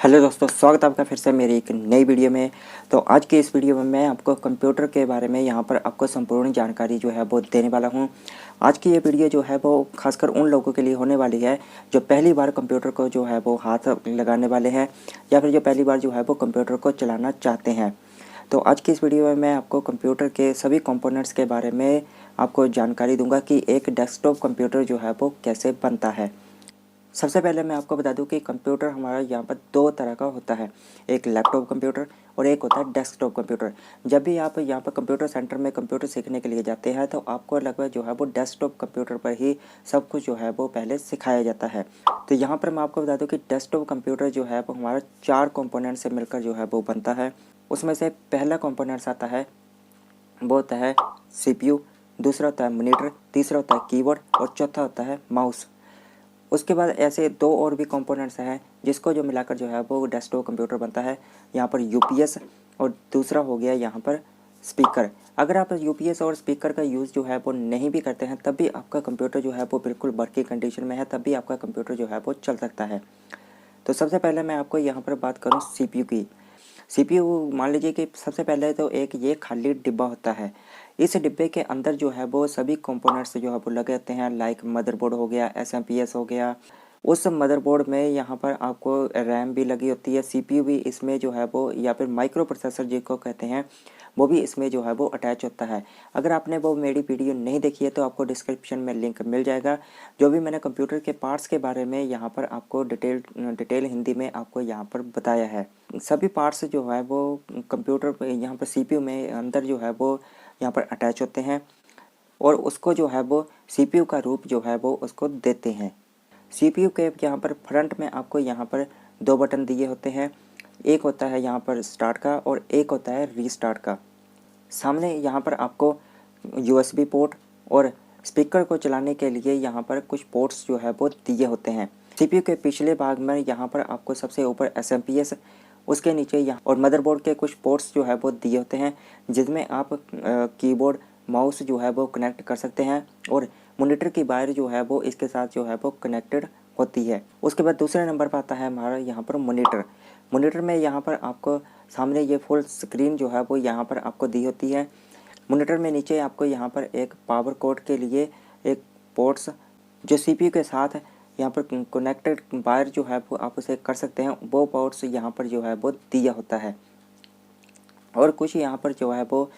Hello दोस्तों, स्वागत है आपका फिर से मेरी एक नई वीडियो में। तो आज की इस वीडियो में मैं आपको कंप्यूटर के बारे में यहाँ पर आपको संपूर्ण जानकारी जो है वो देने वाला हूँ। आज की ये वीडियो जो है वो खासकर उन लोगों के लिए होने वाली है जो पहली बार कंप्यूटर को जो है वो हाथ लगाने वाले हैं या फिर जो पहली बार जो है वो कंप्यूटर को चलाना चाहते हैं। तो आज की इस वीडियो में मैं आपको कंप्यूटर के सभी कंपोनेंट्स के बारे में आपको जानकारी दूंगा कि एक डेस्कटॉप कंप्यूटर जो है वो कैसे बनता है। सबसे पहले मैं आपको बता दूं कि कंप्यूटर हमारा यहाँ पर दो तरह का होता है, एक लैपटॉप कंप्यूटर और एक होता है डेस्कटॉप कंप्यूटर। जब भी आप यहाँ पर कंप्यूटर सेंटर में कंप्यूटर सीखने के लिए जाते हैं तो आपको लगभग जो है वो डेस्कटॉप कंप्यूटर पर ही सब कुछ जो है वो पहले सिखाया जाता है। तो यहाँ पर मैं आपको बता दूँ कि डेस्कटॉप कंप्यूटर जो है वो हमारा 4 कंपोनेंट से मिलकर जो है वो बनता है। उसमें से पहला कंपोनेंट्स आता है वो होता है CPU, दूसरा होता है मॉनिटर, तीसरा होता है कीबोर्ड और चौथा होता है माउस। उसके बाद ऐसे दो और भी कंपोनेंट्स हैं जिसको जो मिलाकर जो है वो डेस्कटॉप कंप्यूटर बनता है। यहाँ पर यूपीएस और दूसरा हो गया यहाँ पर स्पीकर। अगर आप यूपीएस और स्पीकर का यूज़ जो है वो नहीं भी करते हैं तब भी आपका कंप्यूटर जो है वो बिल्कुल वर्किंग कंडीशन में है, तब भी आपका कंप्यूटर जो है वो चल सकता है। तो सबसे पहले मैं आपको यहाँ पर बात करूँ सीपीयू की। सीपीयू मान लीजिए कि सबसे पहले तो एक ये खाली डिब्बा होता है। इस डिब्बे के अंदर जो है वो सभी कंपोनेंट्स जो है वो लगे होते हैं, लाइक मदरबोर्ड हो गया, एसएमपीएस हो गया। उस मदरबोर्ड में यहाँ पर आपको रैम भी लगी होती है, सीपीयू भी इसमें जो है वो या फिर माइक्रो प्रोसेसर जिसको कहते हैं वो भी इसमें जो है वो अटैच होता है। अगर आपने वो मेरी वीडियो नहीं देखी है तो आपको डिस्क्रिप्शन में लिंक मिल जाएगा। जो भी मैंने कंप्यूटर के पार्ट्स के बारे में यहाँ पर आपको डिटेल हिंदी में आपको यहाँ पर बताया है। सभी पार्ट्स जो है वो कंप्यूटर यहाँ पर सीपीयू में अंदर जो है वो यहाँ पर अटैच होते हैं और उसको जो है वो सीपीयू का रूप जो है वो उसको देते हैं। सीपीयू के यहाँ पर फ्रंट में आपको यहाँ पर दो बटन दिए होते हैं, एक होता है यहाँ पर स्टार्ट का और एक होता है रीस्टार्ट का। सामने यहाँ पर आपको यूएसबी पोर्ट और स्पीकर को चलाने के लिए यहाँ पर कुछ पोर्ट्स जो है वो दिए होते हैं। सीपीयू के पिछले भाग में यहाँ पर आपको सबसे ऊपर एसएमपीएस, उसके नीचे यहाँ और मदरबोर्ड के कुछ पोर्ट्स जो है वो दिए होते हैं जिसमें आप कीबोर्ड माउस जो है वो कनेक्ट कर सकते हैं और मॉनिटर की वायर जो है वो इसके साथ जो है वो कनेक्टेड होती है। उसके बाद दूसरे नंबर पर आता है हमारा यहाँ पर मॉनिटर। मॉनिटर में यहाँ पर आपको सामने ये फुल स्क्रीन जो है वो यहाँ पर आपको दी होती है। मॉनिटर में नीचे आपको यहाँ पर एक पावर कोड के लिए एक पोर्ट्स जो सीपीयू के साथ यहाँ पर कनेक्टेड वायर जो है वो आप उसे कर सकते हैं, वो पोर्ट्स यहाँ पर जो है वो दिया होता है। और कुछ यहाँ पर जो है वो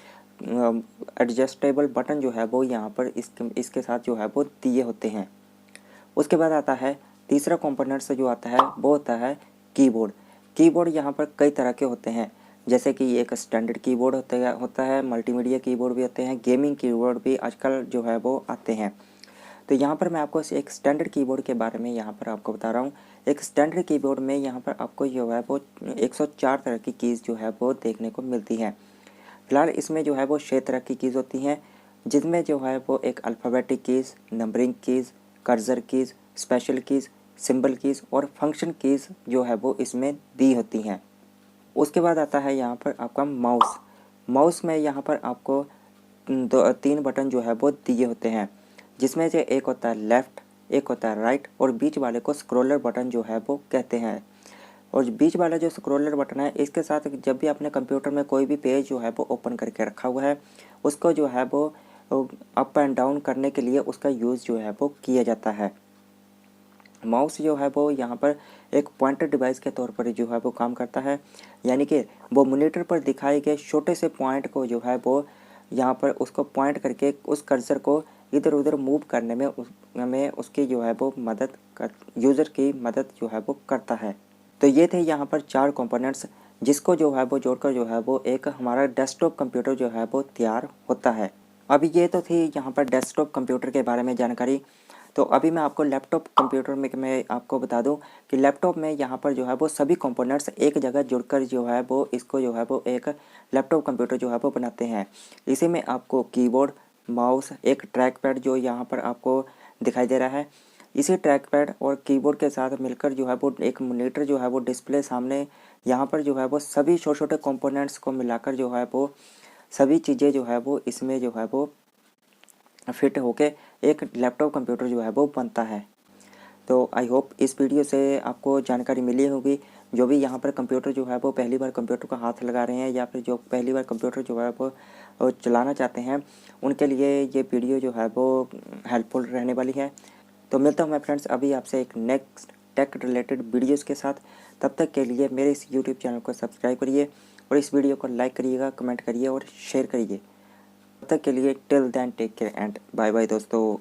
एडजस्टेबल बटन जो है वो यहाँ पर इसके साथ जो है वो दिए होते हैं। उसके बाद आता है तीसरा कंपोनेंट से जो आता है वो होता है कीबोर्ड। कीबोर्ड यहाँ पर कई तरह के होते हैं, जैसे कि एक स्टैंडर्ड कीबोर्ड होता है, मल्टीमीडिया कीबोर्ड भी होते हैं, गेमिंग कीबोर्ड भी आजकल जो है वो आते हैं। तो यहाँ पर मैं आपको एक स्टैंडर्ड कीबोर्ड के बारे में यहाँ पर आपको बता रहा हूँ। एक स्टैंडर्ड कीबोर्ड में यहाँ पर आपको जो है वो 104 तरह की कीज़ जो है वो देखने को मिलती हैं। फिलहाल इसमें जो है वो 6 तरह की कीज़ होती हैं, जिसमें जो है वो एक alphabetic keys, numbering keys, cursor keys, special keys, symbol keys और फंक्शन कीज़ जो है वो इसमें दी होती हैं। उसके बाद आता है यहाँ पर आपका माउस। माउस में यहाँ पर आपको 3 बटन जो है वो दिए होते हैं, जिसमें से एक होता है लेफ़्ट, एक होता है राइट और बीच वाले को स्क्रॉलर बटन जो है वो कहते हैं। और बीच वाला जो स्क्रॉलर बटन है इसके साथ जब भी अपने कंप्यूटर में कोई भी पेज जो है वो ओपन करके रखा हुआ है उसको जो है वो अप एंड डाउन करने के लिए उसका यूज़ जो है वो किया जाता है। माउस जो है वो यहाँ पर एक पॉइंटर डिवाइस के तौर पर जो है वो काम करता है, यानी कि वो मॉनिटर पर दिखाए गए छोटे से पॉइंट को जो है वो यहाँ पर उसको पॉइंट करके उस कर्सर को इधर उधर मूव करने में उसकी जो है वो मदद कर यूज़र की मदद जो है वो करता है। तो ये थे यहाँ पर 4 कंपोनेंट्स जिसको जो है वो जोड़कर जो है वो एक हमारा डेस्कटॉप कंप्यूटर जो है वो तैयार होता है। अभी ये तो थी यहाँ पर डेस्कटॉप कंप्यूटर के बारे में जानकारी। तो अभी मैं आपको लैपटॉप कंप्यूटर में मैं आपको बता दूं कि लैपटॉप में यहाँ पर जो है वो सभी कंपोनेंट्स एक जगह जुड़कर जो है वो इसको जो है वो एक लैपटॉप कंप्यूटर जो है वो बनाते हैं। इसी में आपको कीबोर्ड, माउस, एक ट्रैक पैड जो यहाँ पर आपको दिखाई दे रहा है, इसी ट्रैक पैड और कीबोर्ड के साथ मिलकर जो है वो एक मॉनिटर जो है वो डिस्प्ले सामने यहाँ पर जो है वो सभी छोटे छोटे कंपोनेंट्स को मिलाकर जो है वो सभी चीज़ें जो है वो इसमें जो है वो फिट होके एक लैपटॉप कंप्यूटर जो है वो बनता है। तो आई होप इस वीडियो से आपको जानकारी मिली होगी। जो भी यहाँ पर कंप्यूटर जो है वो पहली बार कंप्यूटर को हाथ लगा रहे हैं या फिर जो पहली बार कंप्यूटर जो है वो चलाना चाहते हैं, उनके लिए ये वीडियो जो है वो हेल्पफुल रहने वाली है। तो मिलता हूँ मैं फ्रेंड्स अभी आपसे एक नेक्स्ट टेक रिलेटेड वीडियोज़ के साथ। तब तक के लिए मेरे इस यूट्यूब चैनल को सब्सक्राइब करिए और इस वीडियो को लाइक करिएगा, कमेंट करिए और शेयर करिए। तब तक के लिए till then take care and bye bye दोस्तों।